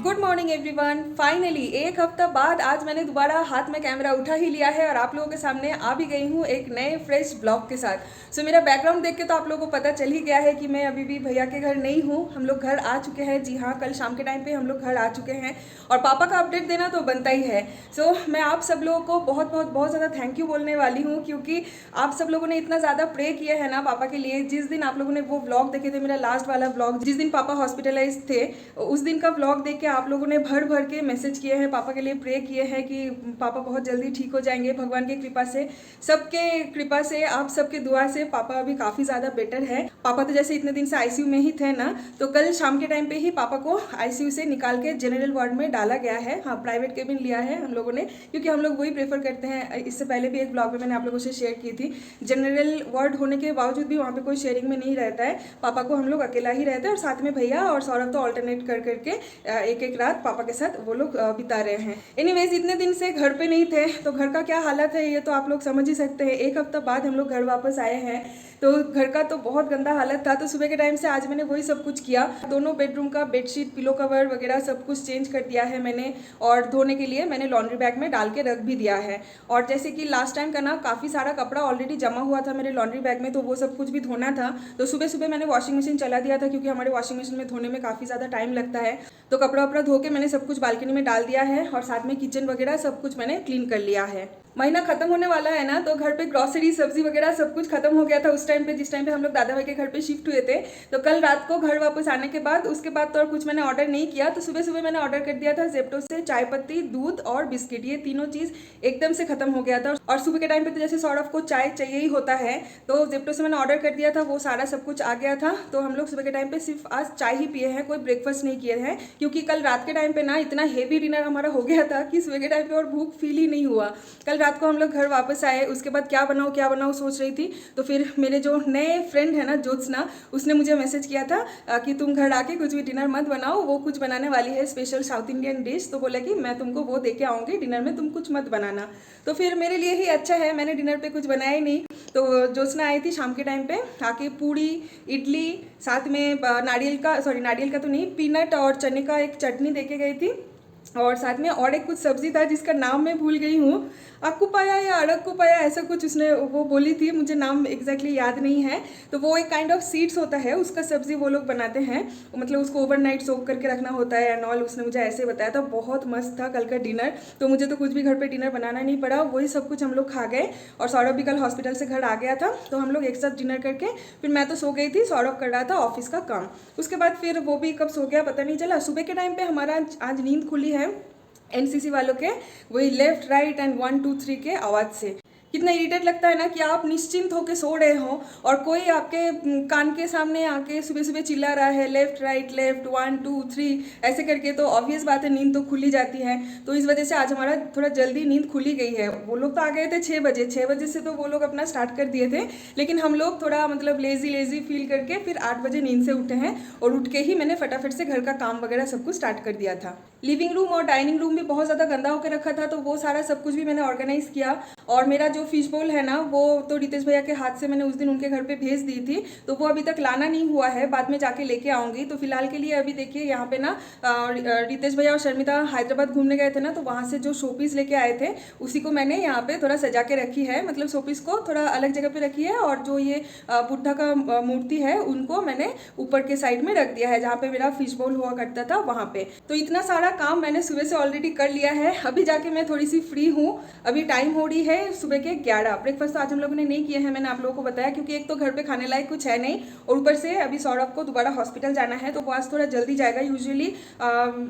Good morning everyone. Finally एक हफ्ता बाद आज मैंने दोबारा हाथ में कैमरा उठा ही लिया है और आप लोगों के सामने आ भी गई हूँ एक नए फ्रेश ब्लॉग के साथ। सो मेरा बैकग्राउंड देख के तो आप लोगों को पता चल ही गया है कि मैं अभी भी भैया के घर नहीं हूँ। हम लोग घर आ चुके हैं। जी हाँ, कल शाम के टाइम पे हम लोग घर आ चुके हैं और पापा का अपडेट देना तो बनता ही है। सो मैं आप सब लोगों को बहुत बहुत बहुत ज़्यादा थैंक यू बोलने वाली हूँ, क्योंकि आप सब लोगों ने इतना ज़्यादा प्रे किया है ना पापा के लिए। जिस दिन आप लोगों ने वो ब्लॉग देखे थे, मेरा लास्ट वाला ब्लॉग, जिस दिन पापा हॉस्पिटलाइज थे, उस दिन का ब्लॉग देख के आप लोगों ने भर भर के मैसेज किए हैं, पापा के लिए प्रे किए हैं कि पापा बहुत जल्दी ठीक हो जाएंगे भगवान की कृपा से। सबके कृपा से, आप सबके दुआ से पापा अभी काफ़ी ज़्यादा बेटर है। पापा तो जैसे इतने दिन से आईसीयू में ही थे ना, तो कल शाम के टाइम पे ही पापा को आईसीयू से निकाल के जनरल वार्ड में डाला गया है। हाँ, प्राइवेट केबिन लिया है हम लोगों ने, क्योंकि हम लोग वही प्रेफर करते हैं। इससे पहले भी एक ब्लॉग में मैंने आप लोगों से शेयर की थी, जनरल वार्ड होने के बावजूद भी वहाँ पे कोई शेयरिंग में नहीं रहता है। पापा को हम लोग अकेला ही रहते हैं और साथ में भैया और सौरभ तो ऑल्टरनेट कर करके एक एक रात पापा के साथ वो लोग बिता रहे हैं। एनीवेज, इतने दिन से घर पे नहीं थे तो घर का क्या हालत है ये तो आप लोग समझ ही सकते हैं। एक हफ्ता बाद हम लोग घर वापस आए हैं तो घर का तो बहुत गंदा हालत था। तो सुबह के टाइम से आज मैंने वही सब कुछ किया। दोनों बेडरूम का बेडशीट, पिलो कवर वगैरह सब कुछ चेंज कर दिया है मैंने, और धोने के लिए मैंने लॉन्ड्री बैग में डाल के रख भी दिया है। और जैसे कि लास्ट टाइम का ना, काफ़ी सारा कपड़ा ऑलरेडी जमा हुआ था मेरे लॉन्ड्री बैग में, तो वो सब कुछ भी धोना था। तो सुबह सुबह मैंने वॉशिंग मशीन चला दिया था, क्योंकि हमारे वॉशिंग मशीन में धोने में काफ़ी ज़्यादा टाइम लगता है। तो कपड़ा वपड़ा धो के मैंने सब कुछ बालकनी में डाल दिया है और साथ में किचन वगैरह सब कुछ मैंने क्लीन कर लिया है। महीना खत्म होने वाला है ना, तो घर पे ग्रॉसरी, सब्जी वगैरह सब कुछ खत्म हो गया था उस टाइम पे, जिस टाइम पे हम लोग दादा भाई के घर पे शिफ्ट हुए थे। तो कल रात को घर वापस आने के बाद, उसके बाद तो और कुछ मैंने ऑर्डर नहीं किया। तो सुबह सुबह मैंने ऑर्डर कर दिया था जेप्टो से चाय पत्ती, दूध और बिस्किट, ये तीनों चीज़ एकदम से खत्म हो गया था। और सुबह के टाइम पे तो जैसे सौरभ को चाय चाहिए ही होता है, तो जेप्टो से मैंने ऑर्डर कर दिया था, वो सारा सब कुछ आ गया था। तो हम लोग सुबह के टाइम पे सिर्फ आज चाय ही पिए हैं, कोई ब्रेकफास्ट नहीं किए हैं, क्योंकि कल रात के टाइम पे ना इतना हेवी डिनर हमारा हो गया था कि सुबह के टाइम पे और भूख फील ही नहीं हुआ। कल रात को हम लोग घर वापस आए, उसके बाद क्या बनाऊँ सोच रही थी। तो फिर मेरे जो नए फ्रेंड है ना ज्योत्सना, उसने मुझे मैसेज किया था कि तुम घर आके कुछ भी डिनर मत बनाओ, वो कुछ बनाने वाली है स्पेशल साउथ इंडियन डिश। तो बोला कि मैं तुमको वो दे के आऊँगी डिनर में, तुम कुछ मत बनाना। तो फिर मेरे लिए ही अच्छा है, मैंने डिनर पे कुछ बनाया ही नहीं। तो ज्योत्सना आई थी शाम के टाइम पे, आके पूड़ी, इडली, साथ में नारियल का तो नहीं, पीनट और चने का एक चटनी दे के गई थी। और साथ में और एक कुछ सब्जी था जिसका नाम मैं भूल गई हूँ, अक्कुपाया या अड़क्कुपाया ऐसा कुछ उसने वो बोली थी, मुझे नाम एग्जैक्टली याद नहीं है। तो वो एक काइंड ऑफ सीड्स होता है, उसका सब्जी वो लोग बनाते हैं, मतलब उसको ओवरनाइट सोक करके रखना होता है एंड ऑल। उसने मुझे ऐसे बताया था, बहुत मस्त था कल का डिनर। तो मुझे तो कुछ भी घर पे डिनर बनाना नहीं पड़ा, वही सब कुछ हम लोग खा गए। और सौरभ भी कल हॉस्पिटल से घर आ गया था, तो हम लोग एक साथ डिनर करके फिर मैं तो सो गई थी, सौरभ कर रहा था ऑफिस का काम। उसके बाद फिर वो भी कब सो गया पता नहीं चला। सुबह के टाइम पे हमारा आज नींद खुली है एनसीसी वालों के, वही लेफ्ट राइट एंड 1 2 3 के आवाज़ से। कितना इरिटेट लगता है ना कि आप निश्चिंत होकर सो रहे हो और कोई आपके कान के सामने आके सुबह सुबह चिल्ला रहा है लेफ्ट राइट लेफ्ट 1 2 3 ऐसे करके, तो ऑब्वियस बात है नींद तो खुली जाती है। तो इस वजह से आज हमारा थोड़ा जल्दी नींद खुली गई है। वो लोग तो आ गए थे 6 बजे, 6 बजे से तो वो लोग अपना स्टार्ट कर दिए थे, लेकिन हम लोग थोड़ा मतलब लेजी फील करके फिर 8 बजे नींद से उठे हैं। और उठ के ही मैंने फटाफट से घर का काम वगैरह सब कुछ स्टार्ट कर दिया था। लिविंग रूम और डाइनिंग रूम भी बहुत ज़्यादा गंदा होकर रखा था, तो वो सारा सब कुछ भी मैंने ऑर्गेनाइज किया। और मेरा जो फिश बोल है ना, वो तो रितेश भैया के हाथ से मैंने उस दिन उनके घर पे भेज दी थी, तो वो अभी तक लाना नहीं हुआ है, बाद में जाके लेके आऊँगी। तो फिलहाल के लिए अभी देखिए यहाँ पे ना रितेश भैया और शर्मिता हैदराबाद घूमने गए थे ना, तो वहाँ से जो शोपीस लेके आए थे उसी को मैंने यहाँ पे थोड़ा सजा के रखी है, मतलब शोपीस को थोड़ा अलग जगह पे रखी है। और जो ये बुद्धा का मूर्ति है उनको मैंने ऊपर के साइड में रख दिया है, जहाँ पे मेरा फिश बोल हुआ करता था वहाँ पे। तो इतना सारा काम मैंने सुबह से ऑलरेडी कर लिया है। अभी जाके मैं थोड़ी सी फ्री हूँ, अभी टाइम हो रही है सुबह के 11। ब्रेकफास्ट तो आज हम लोगों ने नहीं किया है, मैंने आप लोगों को बताया, क्योंकि एक तो घर पे खाने लायक कुछ है नहीं, और ऊपर से अभी सौरभ को दोबारा हॉस्पिटल जाना है, तो वो आज थोड़ा जल्दी जाएगा। यूजुअली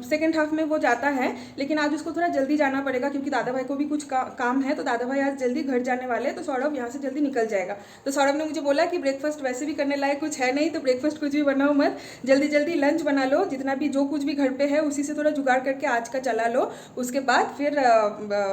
सेकेंड हाफ में वो जाता है, लेकिन आज उसको थोड़ा जल्दी जाना पड़ेगा, क्योंकि दादा भाई को भी कुछ काम है। तो दादा भाई आज जल्दी घर जाने वाले, तो सौरभ यहाँ से जल्दी निकल जाएगा। तो सौरभ ने मुझे बोला कि ब्रेकफास्ट वैसे भी करने लायक कुछ है नहीं, तो ब्रेकफास्ट कुछ भी बनाओ मत, जल्दी जल्दी लंच बना लो, जितना भी जो कुछ भी घर पे है उसी से थोड़ा जुगाड़ करके आज का चला लो। उसके बाद फिर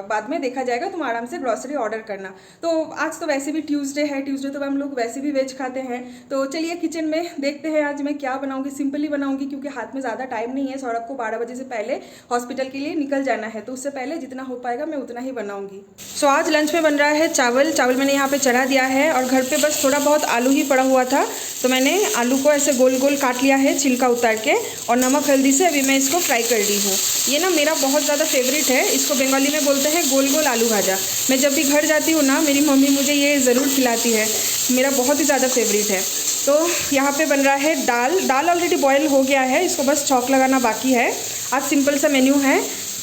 बाद में देखा जाएगा, तुम आराम से ग्रॉसरी ऑर्डर करना। तो आज तो वैसे भी ट्यूसडे है, ट्यूसडे तो हम लोग वैसे भी वेज खाते हैं। तो चलिए किचन में देखते हैं आज मैं क्या बनाऊंगी। सिंपली बनाऊंगी क्योंकि हाथ में ज़्यादा टाइम नहीं है। सौरभ को 12 बजे से पहले हॉस्पिटल के लिए निकल जाना है, तो उससे पहले जितना हो पाएगा मैं उतना ही बनाऊंगी। सो आज लंच में बन रहा है चावल। चावल मैंने यहाँ पे चढ़ा दिया है और घर पे बस थोड़ा बहुत आलू ही पड़ा हुआ था, तो मैंने आलू को ऐसे गोल गोल काट लिया है छिलका उतार के, और नमक हल्दी से अभी मैं इसको फ्राई कर ली हूँ। ये ना मेरा बहुत ज़्यादा फेवरेट है, इसको बंगाली में बोलते हैं गोल गोल आलू भाजा। मैं जब भी घर जाती हूँ ना, मेरी मम्मी मुझे ये ज़रूर खिलाती है, मेरा बहुत ही ज़्यादा फेवरेट है। तो यहाँ पे बन रहा है दाल। दाल ऑलरेडी बॉयल हो गया है, इसको बस छौंक लगाना बाकी है। आज सिंपल सा मेन्यू है,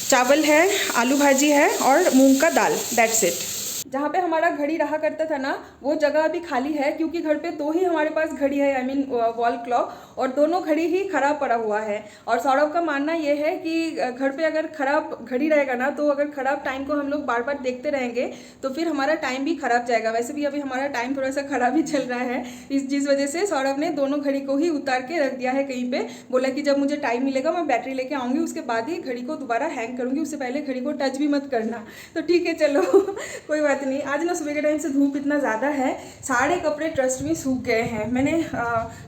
चावल है, आलू भाजी है और मूंग का दाल, दैट्स इट। जहाँ पे हमारा घड़ी रहा करता था ना, वो जगह अभी खाली है क्योंकि घर पे दो ही हमारे पास घड़ी है, आई मीन वॉल क्लॉक, और दोनों घड़ी ही ख़राब पड़ा हुआ है। और सौरभ का मानना ये है कि घर पे अगर ख़राब घड़ी रहेगा ना, तो अगर ख़राब टाइम को हम लोग बार बार देखते रहेंगे तो फिर हमारा टाइम भी ख़राब जाएगा। वैसे भी अभी हमारा टाइम थोड़ा सा ख़राब ही चल रहा है, जिस वजह से सौरभ ने दोनों घड़ी को ही उतार के रख दिया है कहीं पर। बोला कि जब मुझे टाइम मिलेगा मैं बैटरी लेके आऊँगी, उसके बाद ही घड़ी को दोबारा हैंग करूँगी, उससे पहले घड़ी को टच भी मत करना। तो ठीक है चलो कोई बात नहीं। आज ना सुबह के टाइम से धूप इतना ज़्यादा है, सारे कपड़े ट्रस्ट में सूख गए हैं। मैंने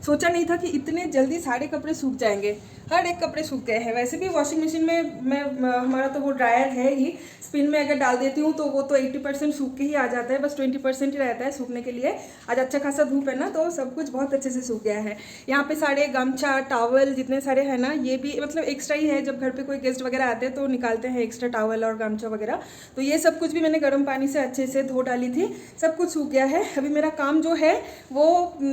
सोचा नहीं था कि इतने जल्दी सारे कपड़े सूख जाएंगे, हर एक कपड़े सूख गए हैं। वैसे भी वॉशिंग मशीन में मैं हमारा तो वो ड्रायर है ही, स्पिन में अगर डाल देती हूँ तो वो तो 80% सूख के ही आ जाता है, बस 20% ही रहता है सूखने के लिए। आज अच्छा खासा धूप है ना, तो सब कुछ बहुत अच्छे से सूख गया है। यहाँ पे सारे गमछा टावल जितने सारे हैं ना, ये भी मतलब एक्स्ट्रा ही है, जब घर पे कोई गेस्ट वगैरह आते हैं तो निकालते हैं एक्स्ट्रा टावल और गमछा वगैरह। तो ये सब कुछ भी मैंने गर्म पानी से अच्छे से धो डाली थी, सब कुछ सूख गया है। अभी मेरा काम जो है वो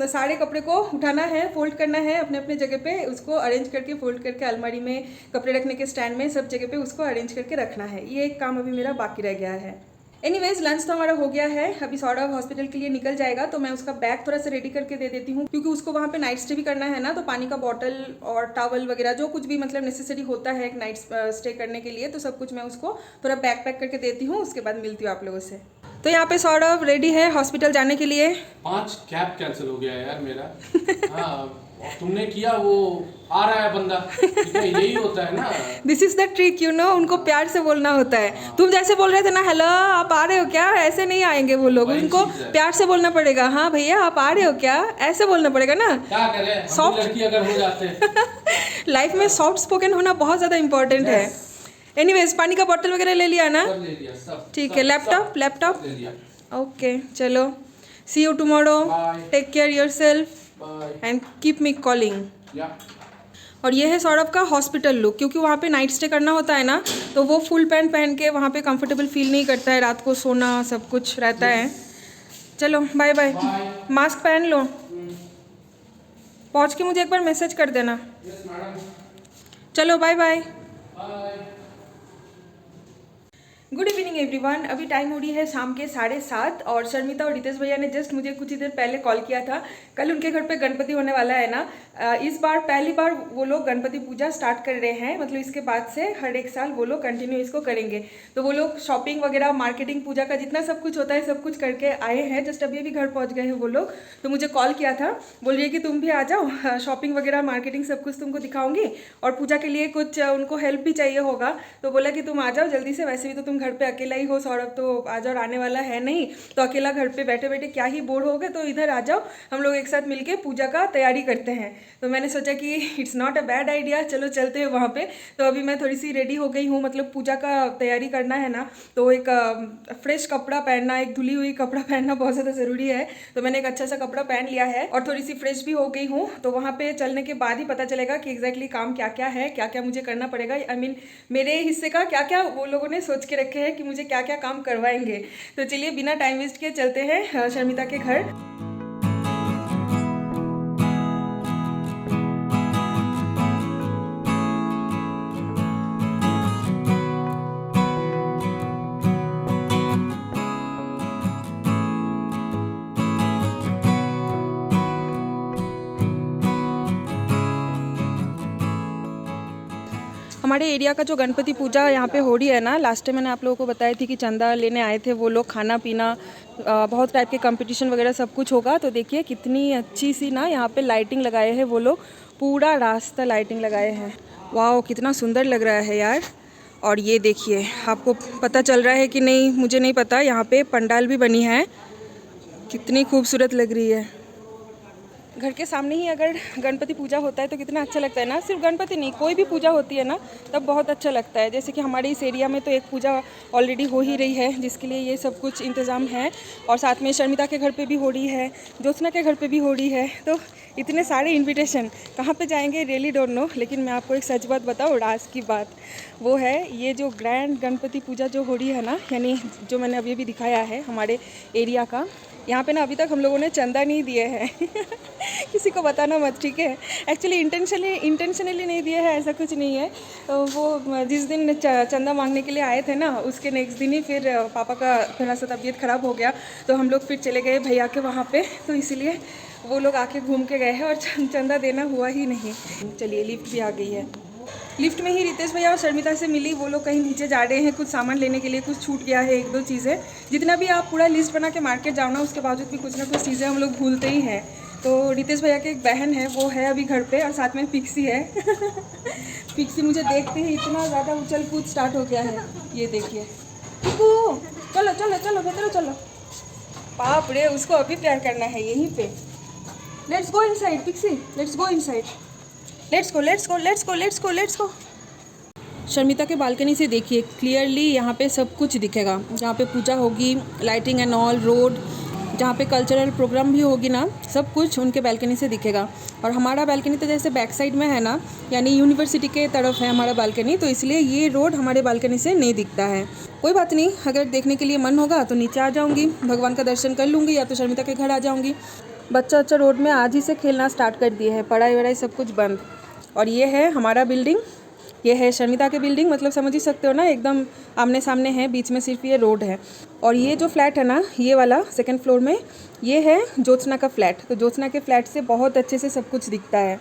सारे कपड़े को उठाना है, फोल्ड करना है अपने अपने जगह पे, उसको अरेंज करके फोल्ड करके अलमारी में, कपड़े रखने के स्टैंड में, सब जगह पे उसको अरेंज करके रखना है। ये एक काम अभी मेरा बाकी रह गया है। एनीवेज लंच तो हमारा हो गया है। अभी सौरभ हॉस्पिटल के लिए निकल जाएगा, तो मैं उसका बैग थोड़ा सा रेडी करके दे देती हूँ क्योंकि उसको वहाँ पे नाइट स्टे भी करना है ना। तो पानी का बॉटल और टॉवल वगैरह जो कुछ भी मतलब नेसेसरी होता है एक नाइट स्टे करने के लिए, तो सब कुछ मैं उसको थोड़ा बैग पैक करके देती हूँ। उसके बाद मिलती हूँ आप लोगों से। तो यहाँ पे सौरभ रेडी है हॉस्पिटल जाने के लिए। 5 कैब कैंसिल हो गया यार मेरा। हाँ, तुमने किया, वो आ रहा है बंदा, ठीक है, यही होता है ना। This is the trick, you know, उनको प्यार से बोलना होता है। हाँ। तुम जैसे बोल रहे थे ना, हेलो आप आ रहे हो क्या, ऐसे नहीं आएंगे वो लोग, उनको प्यार से बोलना पड़ेगा। हाँ भैया आप आ रहे हो क्या, ऐसे बोलना पड़ेगा ना। क्या करें, सॉफ्ट लड़की अगर हो जाते हैं लाइफ में सॉफ्ट स्पोकन होना बहुत ज़्यादा इंपॉर्टेंट है। एनीवेज पानी का बॉटल वगैरह ले लिया ना, ठीक है। लैपटॉप ओके, चलो see you tomorrow, take care yourself and keep me calling. और ये है सौरभ का हॉस्पिटल लुक, क्योंकि वहाँ पे नाइट स्टे करना होता है ना, तो वो फुल पैंट पहन के वहाँ पे कंफर्टेबल फील नहीं करता है, रात को सोना सब कुछ रहता है। चलो बाय बाय, मास्क पहन लो, पहुँच के मुझे एक बार मैसेज कर देना। चलो bye bye. Good evening everyone. अभी टाइम हो रही है शाम के 7:30 और शर्मिता और रितेश भैया ने जस्ट मुझे कुछ ही देर पहले कॉल किया था। कल उनके घर पे गणपति होने वाला है ना, इस बार पहली बार वो लोग गणपति पूजा स्टार्ट कर रहे हैं, मतलब इसके बाद से हर एक साल वो लोग कंटिन्यू इसको करेंगे। तो वो लोग शॉपिंग वगैरह, मार्केटिंग, पूजा का जितना सब कुछ होता है सब कुछ करके आए हैं। जस्ट अभी अभी घर पहुँच गए हैं वो लोग। तो मुझे कॉल किया था, बोल रही है कि तुम भी आ जाओ, शॉपिंग वगैरह मार्केटिंग सब कुछ तुमको दिखाऊंगी, और पूजा के लिए कुछ उनको हेल्प भी चाहिए होगा। तो बोला कि तुम आ जाओ जल्दी से, वैसे भी तो तुम घर पे अकेला ही हो, सौरभ तो आज और आने वाला है नहीं, तो अकेला घर पे बैठे बैठे क्या ही बोर हो गए, तो इधर आ जाओ, हम लोग एक साथ मिलके पूजा का तैयारी करते हैं। तो मैंने सोचा कि it's not a bad idea, चलो चलते हैं वहाँ पे। तो अभी मैं थोड़ी सी रेडी हो गई हूँ, मतलब पूजा का तैयारी करना है ना, तो एक फ्रेश कपड़ा पहनना, एक धुली हुई कपड़ा पहनना बहुत ज़्यादा ज़रूरी है। तो मैंने एक अच्छा सा कपड़ा पहन लिया है और थोड़ी सी फ्रेश भी हो गई हूँ। तो वहाँ पे चलने के बाद ही पता चलेगा कि एग्जैक्टली काम क्या क्या है, क्या क्या मुझे करना पड़ेगा, आई मीन मेरे हिस्से का क्या क्या वो लोगों ने सोच के रखे हैं कि मुझे क्या क्या काम करवाएंगे। तो चलिए बिना टाइम वेस्ट किए चलते हैं शर्मिता के घर। हमारे एरिया का जो गणपति पूजा यहाँ पे हो रही है ना, लास्ट टाइम मैंने आप लोगों को बताई थी कि चंदा लेने आए थे वो लोग, खाना पीना बहुत टाइप के कंपटीशन वगैरह सब कुछ होगा। तो देखिए कितनी अच्छी सी ना यहाँ पे लाइटिंग लगाए हैं वो लोग, पूरा रास्ता लाइटिंग लगाए हैं। वाह कितना सुंदर लग रहा है यार। और ये देखिए, आपको पता चल रहा है कि नहीं मुझे नहीं पता, यहाँ पे पंडाल भी बनी है, कितनी खूबसूरत लग रही है। घर के सामने ही अगर गणपति पूजा होता है तो कितना अच्छा लगता है ना। सिर्फ गणपति नहीं, कोई भी पूजा होती है ना तब बहुत अच्छा लगता है। जैसे कि हमारे इस एरिया में तो एक पूजा ऑलरेडी हो ही रही है, जिसके लिए ये सब कुछ इंतज़ाम है। और साथ में शर्मिता के घर पे भी हो रही है, ज्योत्सना के घर पे भी हो रही है। तो इतने सारे इन्विटेशन कहाँ पे जाएंगे रियली डोंट नो। लेकिन मैं आपको एक सच बात बताऊँ, राज की बात, वो है ये जो ग्रैंड गणपति पूजा जो हो रही है ना, यानी जो मैंने अभी भी दिखाया है हमारे एरिया का, यहाँ पे ना अभी तक हम लोगों ने चंदा नहीं दिए हैं किसी को बताना मत, ठीक है। एक्चुअली इंटेंशनली नहीं दिए हैं, ऐसा कुछ नहीं है। तो वो जिस दिन चंदा मांगने के लिए आए थे ना, उसके नेक्स्ट दिन ही फिर पापा का थोड़ा सा तबीयत ख़राब हो गया, तो हम लोग फिर चले गए भैया के वहाँ पे, तो इसीलिए वो लोग आके घूम के गए हैं और चंदा देना हुआ ही नहीं। चलिए, लिफ्ट भी आ गई है। लिफ्ट में ही रितेश भैया और शर्मिता से मिली, वो लोग कहीं नीचे जा रहे हैं कुछ सामान लेने के लिए, कुछ छूट गया है, एक दो चीज़ें। जितना भी आप पूरा लिस्ट बना के मार्केट जाओ ना, उसके बावजूद भी कुछ ना कुछ चीज़ें हम लोग भूलते ही हैं। तो रितेश भैया की एक बहन है, वो है अभी घर पे, और साथ में पिक्सी है पिक्सी मुझे देखते ही इतना ज़्यादा उछल कूद स्टार्ट हो गया है, ये देखिए। चलो चलो चलो भीतर चलो, बाप रे, उसको अभी प्यार करना है यहीं पे। Let's go inside Pixie, let's go inside, let's go let's go let's go let's go let's go. Sharmita के बालकनी से देखिए क्लियरली यहाँ पे सब कुछ दिखेगा, जहाँ पे पूजा होगी, लाइटिंग एंड ऑल, रोड, जहाँ पे कल्चरल प्रोग्राम भी होगी ना, सब कुछ उनके बालकनी से दिखेगा। और हमारा बालकनी तो जैसे बैक साइड में है ना, यानी यूनिवर्सिटी के तरफ है हमारा बालकनी, तो इसलिए ये रोड हमारे बालकनी से नहीं दिखता है। कोई बात नहीं, अगर देखने के लिए मन होगा तो नीचे आ जाऊँगी, भगवान का दर्शन कर लूँगी, या तो शर्मिता के घर आ जाऊँगी। बच्चा रोड में आज ही से खेलना स्टार्ट कर दिए हैं, पढ़ाई वढ़ाई सब कुछ बंद। और ये है हमारा बिल्डिंग, ये है शर्मिता के बिल्डिंग, मतलब समझ ही सकते हो ना, एकदम आमने सामने है, बीच में सिर्फ ये रोड है। और ये जो फ्लैट है ना, ये वाला सेकंड फ्लोर में, ये है ज्योत्सना का फ्लैट। तो ज्योत्सना के फ्लैट से बहुत अच्छे से सब कुछ दिखता है।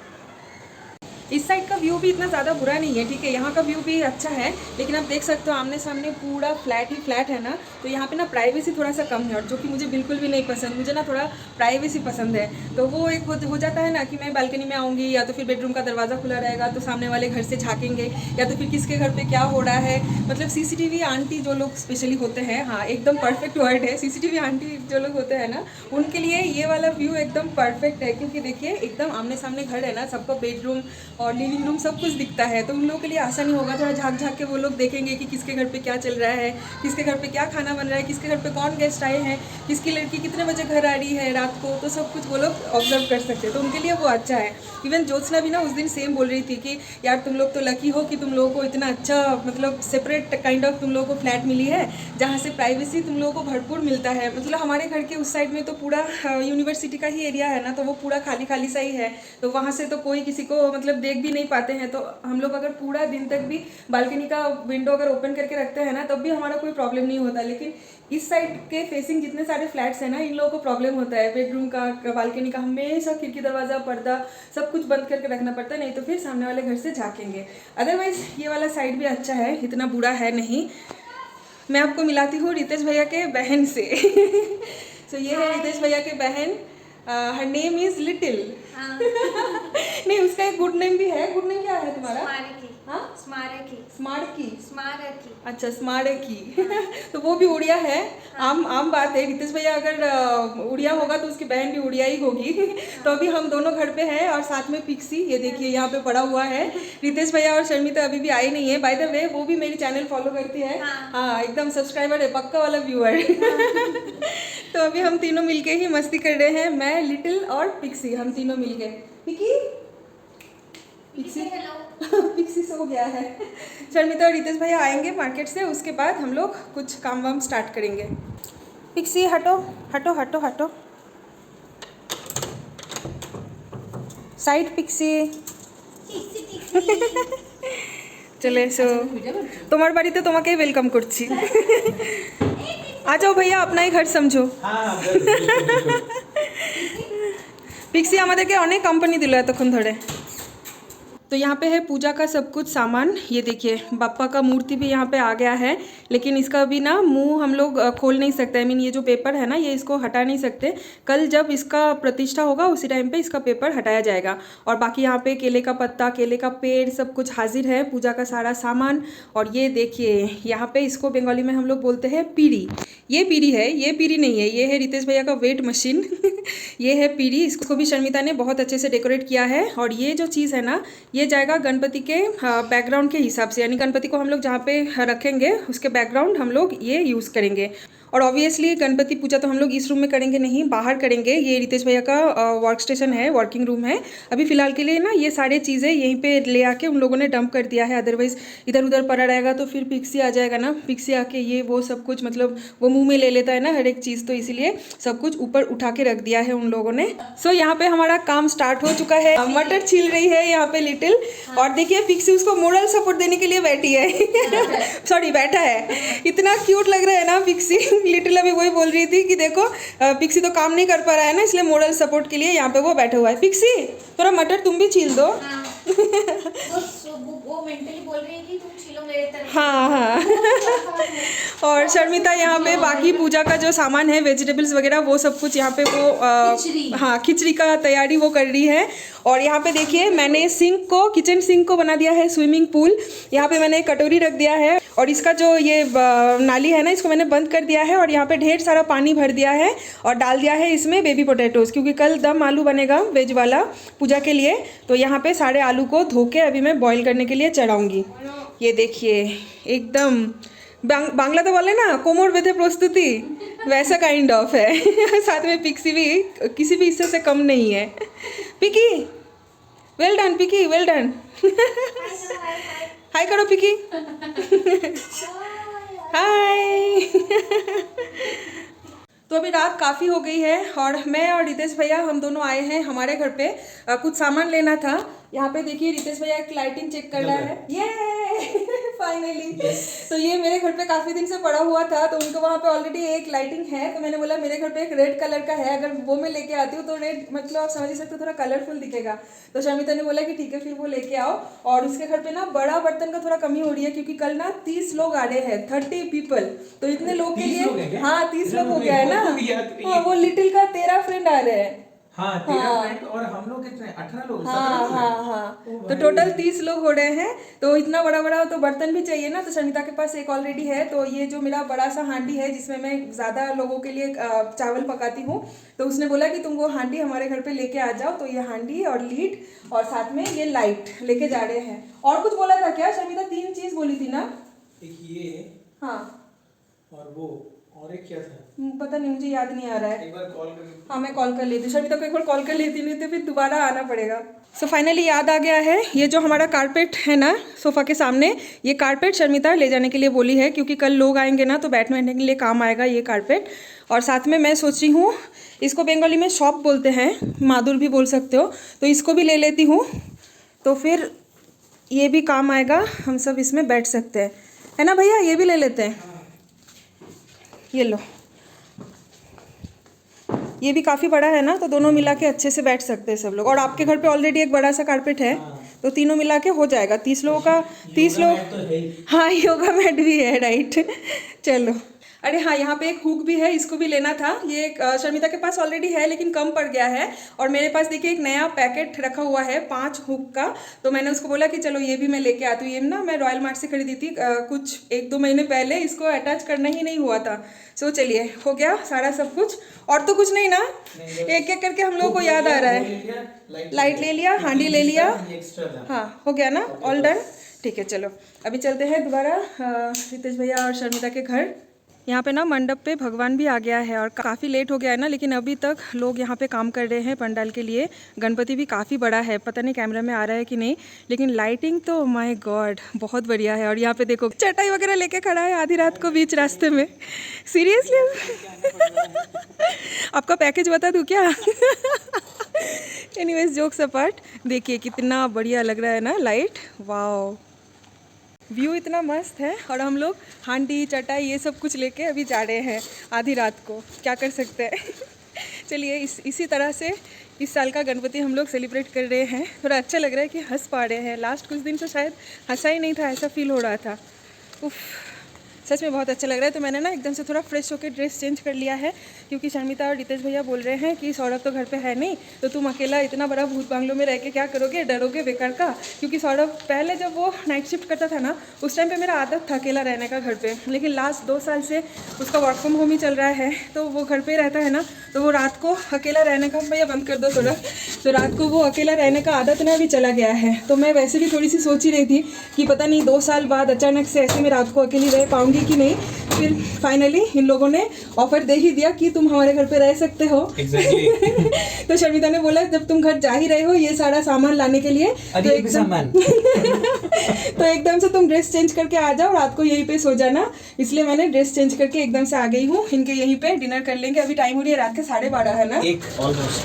इस साइड का व्यू भी इतना ज़्यादा बुरा नहीं है, ठीक है, यहाँ का व्यू भी अच्छा है। लेकिन आप देख सकते हो आमने सामने पूरा फ्लैट ही फ्लैट है ना, तो यहाँ पे ना प्राइवेसी थोड़ा सा कम है, और जो कि मुझे बिल्कुल भी नहीं पसंद। मुझे ना थोड़ा प्राइवेसी पसंद है। तो वो एक हो जाता है ना कि मैं बालकनी में आऊँगी, या तो फिर बेडरूम का दरवाज़ा खुला रहेगा तो सामने वाले घर से झाँकेंगे, या तो फिर किसके घर पर क्या हो रहा है। मतलब CCTV आंटी जो लोग स्पेशली होते हैं, हाँ एकदम परफेक्ट वर्ड है, CCTV आंटी जो लोग होते हैं ना, उनके लिए ये वाला व्यू एकदम परफेक्ट है। क्योंकि देखिए एकदम आमने सामने घर है ना, सबका बेडरूम और लिविंग रूम सब कुछ दिखता है, तो उन लोगों के लिए आसानी होगा। थोड़ा झाँक के वो लोग देखेंगे कि किसके घर पे क्या चल रहा है, किसके घर पे क्या खाना बन रहा है, किसके घर पे कौन गेस्ट आए हैं, किसकी लड़की कितने बजे घर आ रही है रात को, तो सब कुछ वो लोग ऑब्जर्व कर सकते हैं। तो उनके लिए वो अच्छा है। इवन ज्योत्सना भी ना उस दिन सेम बोल रही थी कि यार तुम लोग तो लकी हो कि तुम लोगों को इतना अच्छा, मतलब सेपरेट काइंड ऑफ तुम लोगों को फ्लैट मिली है, जहाँ से प्राइवेसी तुम लोगों को भरपूर मिलता है। मतलब हमारे घर के उस साइड में तो पूरा यूनिवर्सिटी का ही एरिया है ना, तो वो पूरा खाली खाली सा ही है, तो वहाँ से तो कोई किसी को मतलब देख भी नहीं पाते हैं। तो हम लोग अगर पूरा दिन तक भी बालकनी का विंडो अगर ओपन करके रखते हैं ना, तब भी हमारा कोई प्रॉब्लम नहीं होता। लेकिन इस साइड के फेसिंग जितने सारे फ्लैट्स हैं ना, इन लोगों को प्रॉब्लम होता है। बेडरूम का, बालकनी का हमेशा खिड़की दरवाज़ा पर्दा सब कुछ बंद करके रखना पड़ता है, नहीं तो फिर सामने वाले घर से झाँकेंगे। अदरवाइज़ ये वाला साइड भी अच्छा है, इतना बुरा है नहीं। मैं आपको मिलाती हूँ रितेश भैया के बहन से तो ये है रितेश भैया के बहन, हर नेम इज लिटिल। नहीं, उसका एक गुड नेम भी है। गुड नेम क्या है तुम्हारा? हाँ, स्मारकी। स्मारकी, स्मारकी, अच्छा स्मारकी तो वो भी उड़िया है। आम बात है, रितेश भैया अगर उड़िया होगा तो उसकी बहन भी उड़िया ही होगी तो अभी हम दोनों घर पे हैं, और साथ में पिक्सी, ये देखिए यहाँ पे पड़ा हुआ है। रितेश भैया और शर्मिता अभी भी आई नहीं है। बाय द वे वो भी मेरी चैनल फॉलो करती है, हाँ एकदम सब्सक्राइबर है, पक्का वाला व्यूअर तो अभी हम तीनों मिलके ही मस्ती कर रहे हैं, मैं, लिटिल और पिक्सी, हम तीनों मिलके। पिक्सी सो गया है। शर्मिता और रितेश भैया आएंगे मार्केट से, उसके बाद हम लोग कुछ काम वाम स्टार्ट करेंगे। पिक्सी हटो हटो हटो हटो, साइड पिक्सी चले सो तुम्हार बाड़ीते तुम्हें वेलकम करছি आ जाओ भैया, अपना ही घर समझो। পিক্সি আমাদেরকে অনেক কোম্পানি দিল এতক্ষণ ধরে। तो यहाँ पे है पूजा का सब कुछ सामान। ये देखिए बाप्पा का मूर्ति भी यहाँ पे आ गया है, लेकिन इसका भी ना मुंह हम लोग खोल नहीं सकते। आई मीन ये जो पेपर है ना, ये इसको हटा नहीं सकते। कल जब इसका प्रतिष्ठा होगा उसी टाइम पे इसका पेपर हटाया जाएगा। और बाकी यहाँ पे केले का पत्ता, केले का पेड़, सब कुछ हाजिर है, पूजा का सारा सामान। और ये देखिए यहाँ पे इसको बंगाली में हम लोग बोलते हैं पीढ़ी। ये पीढ़ी है, ये पीढ़ी नहीं है, ये है रितेश भैया का वेट मशीन। ये है पीढ़ी, इसको भी शर्मिता ने बहुत अच्छे से डेकोरेट किया है। और ये जो चीज़ है ना, ये जाएगा गणपति के बैकग्राउंड के हिसाब से, यानी गणपति को हम लोग जहाँ पे रखेंगे उसके बैकग्राउंड हम लोग ये यूज़ करेंगे। और ऑब्वियसली गणपति पूजा तो हम लोग इस रूम में करेंगे नहीं, बाहर करेंगे। ये रितेश भैया का वर्क स्टेशन है, वर्किंग रूम है। अभी फ़िलहाल के लिए ना ये सारी चीज़ें यहीं पे ले आके उन लोगों ने डंप कर दिया है, अदरवाइज़ इधर उधर पड़ा रहेगा तो फिर पिक्सी आ जाएगा ना। पिक्सी आके ये वो सब कुछ, मतलब वो मुँह में ले लेता है ना हर एक चीज़, तो इसीलिए सब कुछ ऊपर उठा के रख दिया है उन लोगों ने। सो यहाँ पे हमारा काम स्टार्ट हो चुका है। मटर छील रही है यहाँ पे लिटिल, और देखिए पिक्सी उसको मोरल सपोर्ट देने के लिए बैठी है। सॉरी बैठा है। इतना क्यूट लग रहा है ना पिक्सी। लिटिल अभी वही बोल रही थी कि देखो पिक्सी तो काम नहीं कर पा रहा है ना, इसलिए मोरल सपोर्ट के लिए यहाँ पे वो बैठा हुआ है। पिक्सी थोड़ा मटर तुम भी छील दो। हाँ। वो मेंटली बोल रही है कि तुम छीलो मेरे तरफ। हाँ। और शर्मिता यहाँ पे बाकी पूजा का जो सामान है, वेजिटेबल्स वगैरह, वो सब कुछ यहाँ पे वो हाँ खिचड़ी का तैयारी वो कर रही है। और यहाँ पे देखिए मैंने सिंक को, किचन सिंक को बना दिया है स्विमिंग पूल। यहाँ पे मैंने कटोरी रख दिया है, और इसका जो ये नाली है ना, इसको मैंने बंद कर दिया है। और यहाँ पे ढेर सारा पानी भर दिया है और डाल दिया है इसमें बेबी पोटैटोज़, क्योंकि कल दम आलू बनेगा वेज वाला पूजा के लिए। तो यहाँ पे सारे आलू को धो के अभी मैं बॉईल करने के लिए चढ़ाऊँगी। ये देखिए एकदम बांग्ला तो बोले ना, कोमर बेঁধে प्रस्तुति, वैसा काइंड ऑफ है। साथ में पिक्सी भी किसी भी हिस्से से कम नहीं है। पिकी वेल डन, पिकी वेल डन। हाय करो पिकी। हाय। तो अभी रात काफ़ी हो गई है और मैं और रितेश भैया हम दोनों आए हैं हमारे घर पे। कुछ सामान लेना था। यहाँ पे देखिए रितेश भैया एक लाइटिंग चेक कर रहा है। ये फाइनली तो ये मेरे घर पे काफ़ी दिन से पड़ा हुआ था, तो उनको वहाँ पे ऑलरेडी एक लाइटिंग है। तो मैंने बोला मेरे घर पे एक रेड कलर का है, अगर वो मैं लेके आती हूँ तो रेड मतलब आप समझ ही सकते हो थोड़ा कलरफुल दिखेगा। तो शर्मिता ने बोला कि ठीक है फिर वो लेके आओ। और उसके घर पे ना बड़ा बर्तन का थोड़ा कमी हो रही है, क्योंकि कल ना 30 लोग आ रहे हैं, 30 पीपल। तो इतने लोग के लिए, हाँ 30 लोग हो गया है ना। हाँ वो लिटिल का 13 फ्रेंड आ रहे हैं। हाँ 13 फ्रेंड, और हम लोग कितने 18 लोग, हाँ तो टोटल 30 लोग हो रहे हैं। तो इतना बड़ा बड़ा तो बर्तन भी चाहिए ना, तो शर्मिता के पास एक ऑलरेडी है। तो ये जो मेरा बड़ा सा हांडी है जिसमें मैं ज़्यादा लोगों के लिए चावल पकाती हूँ, तो उसने बोला कि तुम वो हांडी हमारे घर पे लेके आ जाओ। तो ये हांडी और लीड और साथ में ये लाइट लेके जा रहे हैं। और कुछ बोला था क्या शर्मिता? 3 चीज़ बोली थी ना? एक ये, हाँ और वो, और एक क्या था पता नहीं, मुझे याद नहीं आ रहा है। एक बार कॉल कर। हाँ मैं कॉल कर लेती हूँ, शर्मिता को एक बार कॉल कर लेती, नहीं तो फिर दोबारा आना पड़ेगा। सो फाइनली याद आ गया है, ये जो हमारा कारपेट है ना सोफ़ा के सामने, ये कारपेट शर्मिता ले जाने के लिए बोली है, क्योंकि कल लोग आएंगे ना तो बैठने के लिए काम आएगा ये कारपेट। और साथ में मैं सोच रही हूँ, इसको बंगाली में शॉप बोलते हैं, मादुर भी बोल सकते हो, तो इसको भी ले लेती हूँ। तो फिर ये भी काम आएगा, हम सब इसमें बैठ सकते हैं, है ना भैया? ये भी ले लेते हैं, ये लो। ये भी काफ़ी बड़ा है ना, तो दोनों मिला के अच्छे से बैठ सकते हैं सब लोग। और आपके घर पे ऑलरेडी एक बड़ा सा कारपेट है, तो तीनों मिला के हो जाएगा 30 लोगों का। 30 लोग, हाँ योगा मैट भी है, राइट। चलो, अरे हाँ यहाँ पे एक हुक भी है, इसको भी लेना था। ये शर्मिता के पास ऑलरेडी है लेकिन कम पड़ गया है। और मेरे पास देखिए एक नया पैकेट रखा हुआ है 5 हुक का, तो मैंने उसको बोला कि चलो ये भी मैं लेके आती हूँ। ये ना मैं रॉयल मार्ट से खरीदी थी कुछ 1-2 महीने पहले, इसको अटैच करना ही नहीं हुआ था। सो चलिए हो गया सारा सब कुछ, और तो कुछ नहीं ना, एक एक करके हम लोगों को याद आ रहा है। लाइट ले लिया, हांडी ले लिया, हाँ हो गया ना, ऑल डन। ठीक है चलो अभी चलते हैं दोबारा रितेश भैया और शर्मिता के घर। यहाँ पे ना मंडप पे भगवान भी आ गया है और काफ़ी लेट हो गया है ना, लेकिन अभी तक लोग यहाँ पे काम कर रहे हैं पंडाल के लिए। गणपति भी काफ़ी बड़ा है, पता नहीं कैमरा में आ रहा है कि नहीं, लेकिन लाइटिंग तो माय गॉड बहुत बढ़िया है। और यहाँ पे देखो चटाई वगैरह लेके खड़ा है आधी रात को बीच रास्ते में। सीरियसली आपका पैकेज बता दूँ क्या? एनीवेज जोक्स अपार्ट, देखिए कितना बढ़िया लग रहा है ना लाइट, वाओ व्यू इतना मस्त है। और हम लोग हांडी चटाई ये सब कुछ लेके अभी जा रहे हैं आधी रात को, क्या कर सकते हैं। चलिए इसी तरह से इस साल का गणपति हम लोग सेलिब्रेट कर रहे हैं। थोड़ा अच्छा लग रहा है कि हंस पा रहे हैं। लास्ट कुछ दिन से शायद हंसा ही नहीं था, ऐसा फील हो रहा था। उफ, सच में बहुत अच्छा लग रहा है। तो मैंने ना एकदम से थोड़ा फ्रेश होकर ड्रेस चेंज कर लिया है, क्योंकि शर्मिता और रितेश भैया बोल रहे हैं कि सौरभ तो घर पे है नहीं, तो तुम अकेला इतना बड़ा भूत बांग्लो में रह के क्या करोगे, डरोगे बेकार का। क्योंकि सौरभ पहले जब वो नाइट शिफ्ट करता था ना, उस टाइम पे मेरा आदत था अकेला रहने का घर पे, लेकिन लास्ट 2 साल से उसका वर्क फ्रॉम होम ही चल रहा है, तो वो घर पे रहता है ना, तो वो रात को अकेला रहने का, भैया बंद कर दो थोड़ा, तो रात को वो अकेला रहने का आदत ना भी चला गया है। तो मैं वैसे भी थोड़ी सी सोच ही रही थी कि पता नहीं 2 साल बाद अचानक से ऐसे में रात को अकेली रह पाऊंगी कि नहीं। फिर फाइनली इन लोगों ने ऑफर दे ही दिया कि तुम हमारे घर पे रह सकते हो। Exactly. तो शर्मिता ने बोला जब तुम घर जा ही रहे हो ये सारा सामान लाने के लिए, तो एकदम से तुम ड्रेस चेंज करके आ जाओ, रात को यहीं पे सो जाना। इसलिए मैंने ड्रेस चेंज करके एकदम से आ गई हूँ। इनके यहीं पे डिनर कर लेंगे। अभी टाइम हो रही है रात के 12:30 है ना,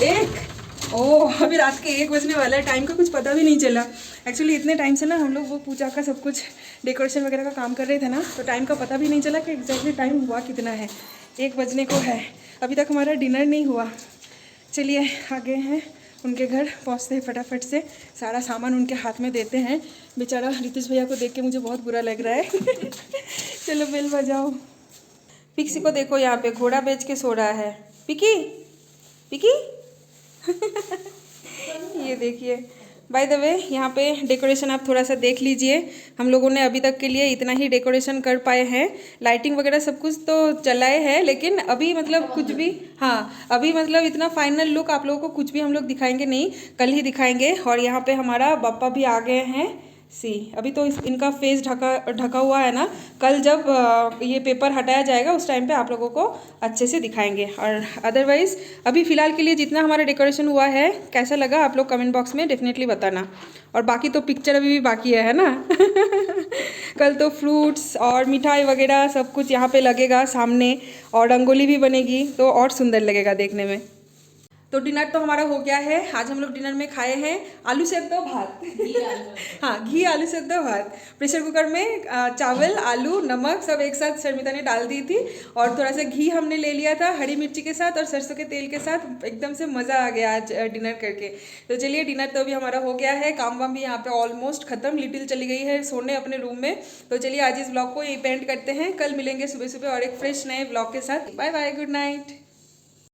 1। ओह, अभी रात के 1 बजने वाला है। टाइम का कुछ पता भी नहीं चला। एक्चुअली इतने टाइम से ना हम लोग वो पूजा का सब कुछ डेकोरेशन वगैरह का काम कर रहे थे ना, तो टाइम का पता भी नहीं चला कि एग्जैक्टली टाइम हुआ कितना है। 1 बजने को है, अभी तक हमारा डिनर नहीं हुआ। चलिए आ गए हैं उनके घर, पहुंचते हैं फटाफट से, सारा सामान उनके हाथ में देते हैं। बेचारा रितेश भैया को देख के मुझे बहुत बुरा लग रहा है। चलो बेल बजाओ। पिक्सी को देखो यहाँ पे घोड़ा बेच के सो रहा है। पिकी पिकी ये देखिए। बाय द वे यहाँ पे डेकोरेशन आप थोड़ा सा देख लीजिए। हम लोगों ने अभी तक के लिए इतना ही डेकोरेशन कर पाए हैं। लाइटिंग वगैरह सब कुछ तो चलाए हैं, लेकिन अभी मतलब कुछ भी, हाँ अभी मतलब इतना फाइनल लुक आप लोगों को कुछ भी हम लोग दिखाएंगे नहीं, कल ही दिखाएंगे। और यहाँ पे हमारा बाप्पा भी आ गए हैं। अभी तो इनका फेस ढका हुआ है ना, कल जब ये पेपर हटाया जाएगा उस टाइम पे आप लोगों को अच्छे से दिखाएंगे। और अदरवाइज़ अभी फ़िलहाल के लिए जितना हमारा डेकोरेशन हुआ है कैसा लगा आप लोग कमेंट बॉक्स में डेफिनेटली बताना। और बाकी तो पिक्चर अभी भी बाकी है ना। कल तो फ्रूट्स और मिठाई वगैरह सब कुछ यहाँ पे लगेगा सामने, और रंगोली भी बनेगी, तो और सुंदर लगेगा देखने में। तो डिनर तो हमारा हो गया है। आज हम लोग डिनर में खाए हैं आलू सेक दो भात। हाँ, घी आलू सेक दो भात। प्रेशर कुकर में चावल, आलू, नमक सब एक साथ शर्मिता ने डाल दी थी, और थोड़ा सा घी हमने ले लिया था हरी मिर्ची के साथ और सरसों के तेल के साथ। एकदम से मज़ा आ गया आज डिनर करके। तो चलिए डिनर तो अभी हमारा हो गया है। काम वाम भी यहाँ पे ऑलमोस्ट ख़त्म। लिटिल चली गई है सोने अपने रूम में। तो चलिए आज इस ब्लॉग को यही पेंट करते हैं। कल मिलेंगे सुबह सुबह और एक फ्रेश नए ब्लॉग के साथ। Bye bye, good night.